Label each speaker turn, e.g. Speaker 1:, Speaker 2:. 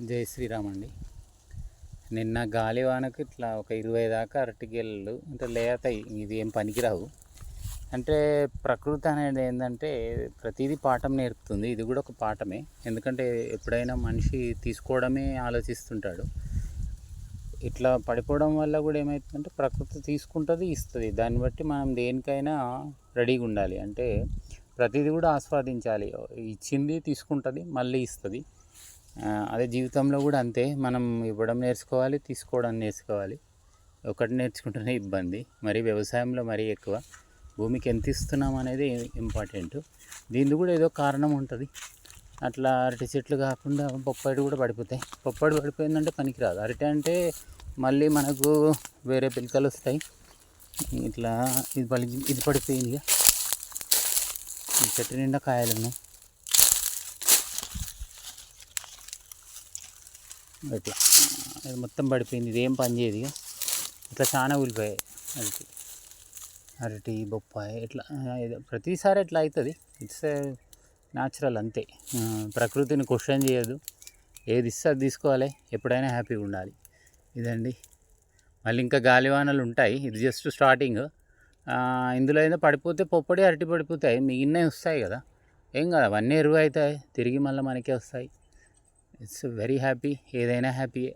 Speaker 1: జై శ్రీరామ్ అండి. నిన్న గాలివానకు ఇట్లా ఒక 20 దాకా అరటిగెలలు అంటే లేతాయి. ఇవి ఏం పనికిరావు. అంటే ప్రకృతి అనేది ఏంటంటే ప్రతిదీ పాఠం నేర్పుతుంది. ఇది కూడా ఒక పాఠమే. ఎందుకంటే ఎప్పుడైనా మనిషి తీసుకోవడమే ఆలోచిస్తుంటాడు. ఇట్లా పడిపోవడం వల్ల కూడా ఏమవుతుందంటే ప్రకృతి తీసుకుంటుంది, ఇస్తుంది. దాన్ని బట్టి మనం దేనికైనా రెడీగా ఉండాలి. అంటే ప్రతిదీ కూడా ఆస్వాదించాలి. ఇచ్చింది తీసుకుంటుంది, మళ్ళీ ఇస్తుంది. అదే జీవితంలో కూడా అంతే. మనం ఇవ్వడం నేర్చుకోవాలి, తీసుకోవడం నేర్చుకోవాలి. ఒకటి నేర్చుకుంటేనే ఇబ్బంది. మరి వ్యవసాయంలో మరీ ఎక్కువ భూమికి ఎంత ఇస్తున్నాం అనేది ఇంపార్టెంట్. దీనికి కూడా ఏదో కారణం ఉంటుంది. అట్లా అరటి చెట్లు కాకుండా పప్పాడి కూడా పడిపోతాయి. పప్పాడి పడిపోయిందంటే పనికిరాదు. అరటి అంటే మళ్ళీ మనకు వేరే పిలకలు వస్తాయి. ఇట్లా ఇది పడిపోయింది. ఈ చెట్టు నిండా కాయలు ఉన్నాయి. ఇట్లా ఇది మొత్తం పడిపోయింది. ఇది ఏం పని చేయదు. ఇట్లా చాలా కూలిపోయాయి. అరటి బొప్పాయి ఇట్లా ప్రతిసారి ఇట్లా అవుతుంది. ఇట్స్ న్యాచురల్ అంతే. ప్రకృతిని క్వశ్చన్ చేయదు. ఏది ఇస్తే అది తీసుకోవాలి. ఎప్పుడైనా హ్యాపీగా ఉండాలి. ఇదండి. మళ్ళీ ఇంకా గాలివానలు ఉంటాయి. ఇది జస్ట్ స్టార్టింగ్. ఇందులో ఏదో పడిపోతే పొప్పడి అరటి పడిపోతాయి. మిగిలినవి వస్తాయి కదా, ఏం కాదు. అవన్నీ ఎరువు అవుతాయి, తిరిగి మళ్ళీ మనకే వస్తాయి. It's very happy. ఏదైనా హ్యాపీయే.